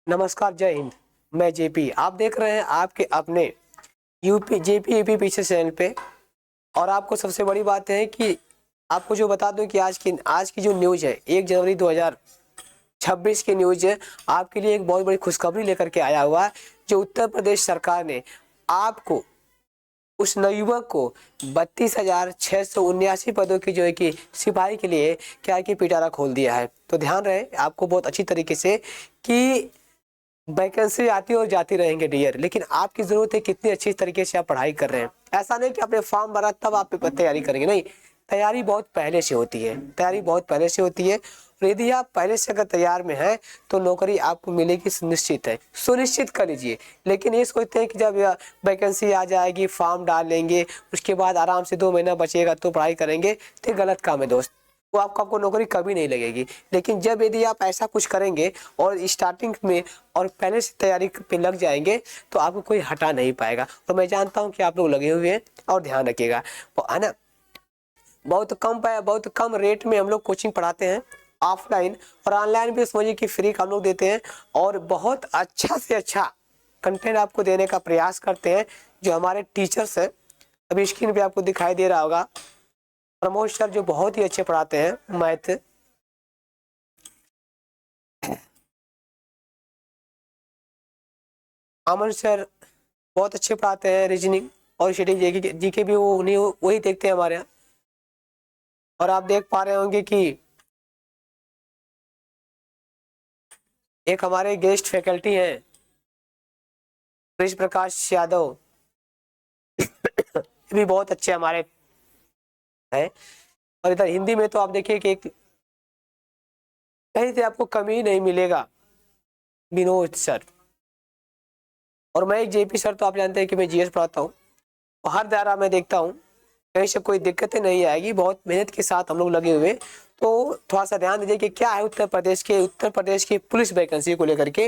नमस्कार, जय हिंद। मैं जेपी, आप देख रहे हैं आपके अपने यूपी जेपी पीछे चैनल पे। और आपको सबसे बड़ी बात है कि आपको जो बता दूं कि आज की जो न्यूज़ है 1 जनवरी 2026 की न्यूज़ है, आपके लिए एक बहुत बड़ी खुशखबरी लेकर के आया हुआ है। जो उत्तर प्रदेश सरकार ने आपको उस नवयुवक को 32,679 पदों की जो है कि सिपाही के लिए क्या है कि पिटारा खोल दिया है। तो ध्यान रहे आपको बहुत अच्छी तरीके से कि वैकेंसी आती और जाती रहेंगे डियर, लेकिन आपकी जरूरत है कितनी अच्छी तरीके से आप पढ़ाई कर रहे हैं। ऐसा नहीं कि आपने फॉर्म भरा तब आप तैयारी करेंगे, नहीं, तैयारी बहुत पहले से होती है। तैयारी बहुत पहले से होती है और यदि आप पहले से अगर तैयार में हैं तो नौकरी आपको मिलेगी, सुनिश्चित है, सुनिश्चित कर लीजिए। लेकिन ये सोचते हैं कि जब वैकेंसी आ जाएगी फॉर्म डाल लेंगे उसके बाद आराम से 2 महीना बचेगा तो पढ़ाई करेंगे, तो गलत काम है दोस्त। वो आपको नौकरी कभी नहीं लगेगी। लेकिन जब यदि आप ऐसा कुछ करेंगे और स्टार्टिंग में और पहले से तैयारी पे लग जाएंगे तो आपको कोई हटा नहीं पाएगा। और मैं जानता हूं कि आप लोग लगे हुए हैं और ध्यान रखिएगा, है ना। बहुत कम रेट में हम लोग कोचिंग पढ़ाते हैं, ऑफलाइन और ऑनलाइन भी समझिए कि फ्री का हम लोग देते हैं। और बहुत अच्छा से अच्छा कंटेंट आपको देने का प्रयास करते हैं। जो हमारे टीचर्स हैं, अभी स्क्रीन पे आपको दिखाई दे रहा होगा, प्रमोद सर जो बहुत ही अच्छे पढ़ाते हैं मैथ। अमन सर बहुत अच्छे पढ़ाते हैं रीजनिंग और स्टडी जीके भी वो उन्हीं वही देखते हैं हमारे यहाँ। और आप देख पा रहे होंगे कि एक हमारे गेस्ट फैकल्टी हैं कृष्ण प्रकाश यादव, ये भी बहुत अच्छे हमारे हैं। और इधर हिंदी में तो आप देखिए कि कहीं से आपको कमी ही नहीं मिलेगा, विनोद सर। और मैं एक जेपी सर, तो आप जानते हैं कि मैं जीएस पढ़ाता हूँ, हर दायरा में देखता हूँ, कहीं से कोई दिक्कतें नहीं आएगी। बहुत मेहनत के साथ हम लोग लगे हुए। तो थोड़ा सा ध्यान दीजिए कि क्या है उत्तर प्रदेश की पुलिस वैकेंसी को लेकर के।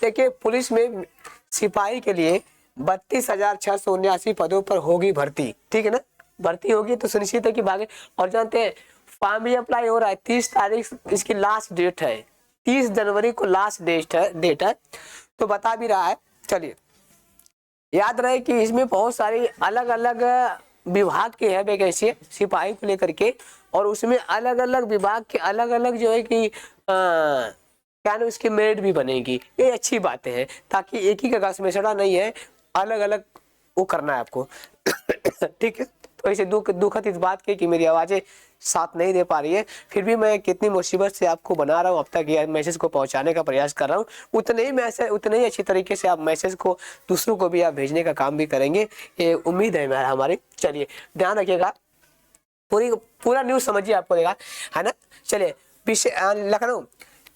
देखिए, पुलिस में सिपाही के लिए 32,679 पदों पर होगी भर्ती, ठीक है ना। भर्ती होगी तो सुनिश्चित है कि भागे। और जानते हैं फॉर्म भी अप्लाई हो रहा है, 30 तारीख इसकी लास्ट डेट है, 30 जनवरी को लास्ट डेट है। तो बता भी रहा है। चलिए, याद रहे कि इसमें बहुत सारी अलग अलग विभाग के है वैकेंसी सिपाही को लेकर के। और उसमें अलग अलग विभाग के अलग अलग जो है कि क्या ना उसकी मेरिट भी बनेगी। ये अच्छी बातें हैं, ताकि एक ही का घास में सड़ा नहीं है, अलग अलग वो करना है आपको। ठीक है। तो ऐसे दुखद इस बात की कि मेरी आवाज़ें साथ नहीं दे पा रही है, फिर भी मैं कितनी मुसीबत से आपको बना रहा हूँ, अब तक ये मैसेज को पहुंचाने का प्रयास कर रहा हूँ। उतने ही अच्छी तरीके से आप मैसेज को दूसरों को भी आप भेजने का काम भी करेंगे, ये उम्मीद है मेरा हमारी। चलिए, ध्यान रखिएगा, पूरा न्यूज समझिए, आपको देगा, है ना। चलिए, लखनऊ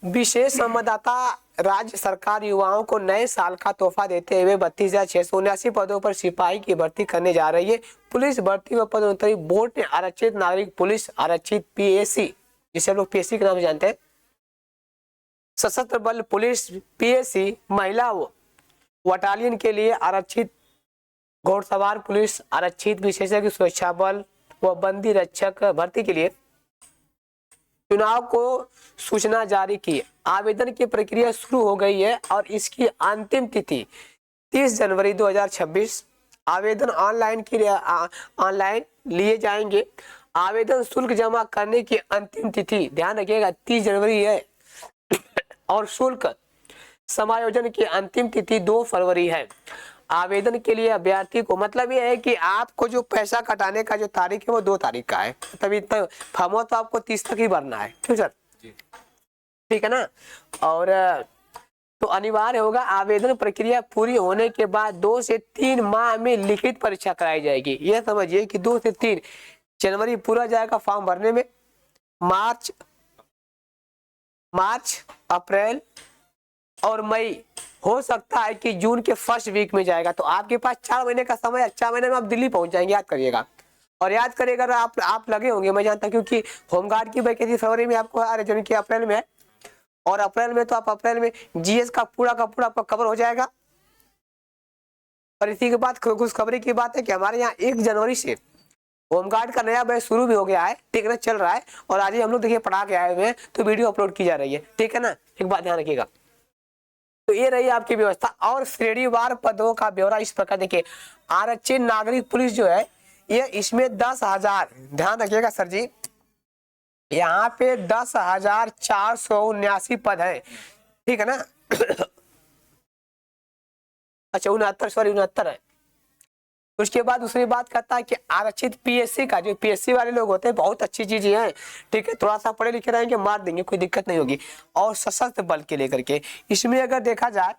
विशेष संवाददाता, राज्य सरकार युवाओं को नए साल का तोहफा देते हुए 32,679 पदों पर सिपाही की भर्ती करने जा रही है। पुलिस भर्ती व पदोन्नति बोर्ड ने आरक्षित नागरिक पुलिस, आरक्षित पीएसी, जिसे हम लोग पीएसी के नाम से जानते हैं, सशस्त्र बल पुलिस पीएसी, महिला बटालियन के लिए आरक्षित घोड़सवार पुलिस, आरक्षित विशेषज्ञ सुरक्षा बल व बंदी रक्षक भर्ती के लिए चुनाव को सूचना जारी की। आवेदन की प्रक्रिया शुरू हो गई है और इसकी अंतिम तिथि 30 जनवरी 2026। आवेदन ऑनलाइन लिए जाएंगे। आवेदन शुल्क जमा करने की अंतिम तिथि, ध्यान रखिएगा, 30 जनवरी है। और शुल्क समायोजन की अंतिम तिथि 2 फरवरी है। आवेदन के लिए अभ्यर्थी को, मतलब ये है कि आपको जो पैसा कटाने का जो तारीख है वो 2 तारीख का है, तभी तक फॉर्म तो आपको 30 तक ही भरना है, क्यों सर, ठीक है ना। और तो अनिवार्य होगा, आवेदन प्रक्रिया पूरी होने के बाद 2 से 3 माह में लिखित परीक्षा कराई जाएगी। यह समझिए कि 2 से 3 जनवरी पूरा जाएगा फॉर्म भरने में, मार्च, अप्रैल और मई, हो सकता है कि जून के फर्स्ट वीक में जाएगा। तो आपके पास 4 महीने का समय है, 4 महीने में आप दिल्ली पहुंच जाएंगे, याद करिएगा। और याद करिएगा, अगर आप लगे होंगे, मैं जानता हूं, क्योंकि होमगार्ड की वैकेंसी फरवरी में आपको आ रही है, अप्रैल में है। और अप्रैल में तो आप अप्रैल में जीएस का पूरा आपका कवर हो जाएगा। और इसी के बाद खुशखबरी की बात है कि हमारे यहाँ 1 जनवरी से होमगार्ड का नया बैच शुरू भी हो गया है, ठीक है ना, चल रहा है। और आज ही हम लोग देखिए पढ़ा के आए हुए हैं, तो वीडियो अपलोड की जा रही है, ठीक है ना। एक बात ध्यान रखिएगा। तो ये रही आपकी व्यवस्था। और श्रेणीवार पदों का ब्यौरा इस प्रकार देखिए, आरक्षित नागरिक पुलिस जो है ये इसमें 10,000, ध्यान रखिएगा सर जी, यहाँ पे 10,479 पद है, ठीक है ना। अच्छा 69 है। उसके बाद दूसरी बात करता है कि आरक्षित पीएससी का, जो पीएससी वाले लोग होते हैं बहुत अच्छी चीज है, ठीक है, थोड़ा सा पढ़े लिखे रहेंगे मार देंगे, कोई दिक्कत नहीं होगी। और सशस्त्र बल के लेकर के इसमें अगर देखा जाए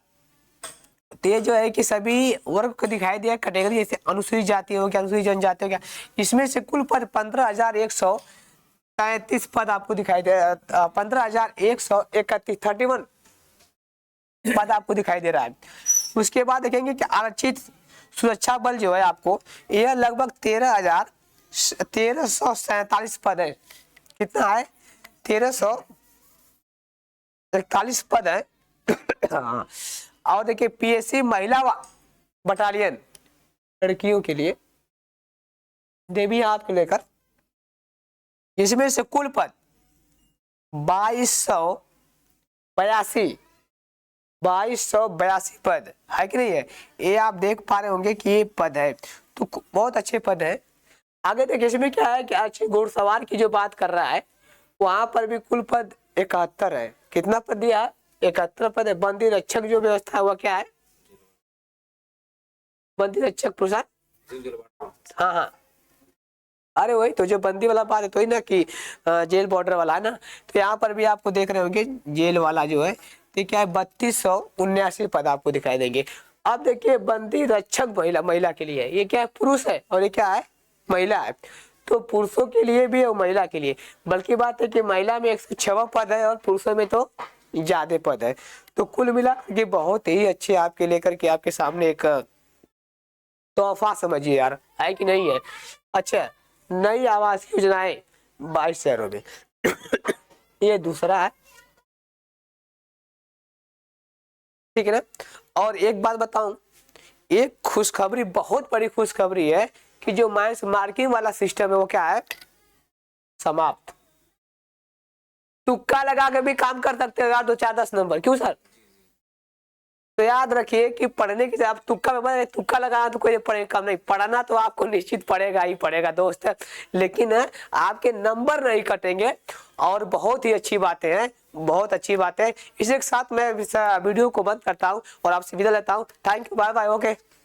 तो ये जो है कि सभी वर्ग को दिखाई दिया कैटेगरी, जैसे अनुसूचित जाति हो गया, अनुसूचित जनजाति हो गया, इसमें से कुल पद 15,133 पद आपको दिखाई दे, 15,131 31 पद आपको दिखाई दे रहा है। उसके बाद देखेंगे कि आरक्षित सुरक्षा बल जो है आपको यह लगभग 13,347 पद है। कितना है? 1341 पद है। हाँ। और देखिए पीएससी महिला बटालियन लड़कियों के लिए देवी हाथ को लेकर, इसमें से कुल पद 2282 पद है कि नहीं है, ये आप देख पा रहे होंगे कि ये पद है, तो बहुत अच्छे पद है। आगे देखिए इसमें क्या है कि अच्छे घुड़सवार की जो बात कर रहा है वहां पर भी कुल पद 71 है। कितना पद दिया है? 71 पद है। बंदी रक्षक जो व्यवस्था है वह क्या है? बंदी रक्षक पुरुषार, हाँ हाँ, अरे वही तो जो बंदी वाला बात है तो ही ना कि जेल बॉर्डर वाला है ना, तो यहाँ पर भी आपको देख रहे होंगे जेल वाला जो है ये क्या है 3279 पद आपको दिखाई देंगे। अब देखिए बंदी रक्षक महिला के लिए ये क्या है? पुरुष है, और ये क्या है? महिला है। तो पुरुषों के लिए भी और महिला के लिए, बल्कि बात है कि महिला में 106 पद है और पुरुषों में तो ज्यादा पद है। तो कुल मिला के बहुत ही अच्छे आपके लेकर के आपके सामने एक तोहफा समझिए यार, है कि नहीं है। अच्छा, नई आवास योजनाएं 22 शहरों में ये दूसरा है, ठीक है ना। और एक बात बताऊं, एक खुशखबरी, बहुत बड़ी खुशखबरी है कि जो माइंस मार्किंग वाला सिस्टम है वो क्या है? समाप्त। तुक्का लगा के भी काम कर सकते हो यार, 2 4 10 नंबर, क्यों सर? तो याद रखिए कि पढ़ने की आप तुक्का लगाना तो कोई पढ़े कम नहीं, पढ़ना तो आपको निश्चित पड़ेगा ही पड़ेगा दोस्त, लेकिन आपके नंबर नहीं कटेंगे। और बहुत ही अच्छी बातें हैं, बहुत अच्छी बात है। इसी के साथ मैं वीडियो को बंद करता हूँ और आपसे विदा लेता हूँ। Thank you, bye bye, okay.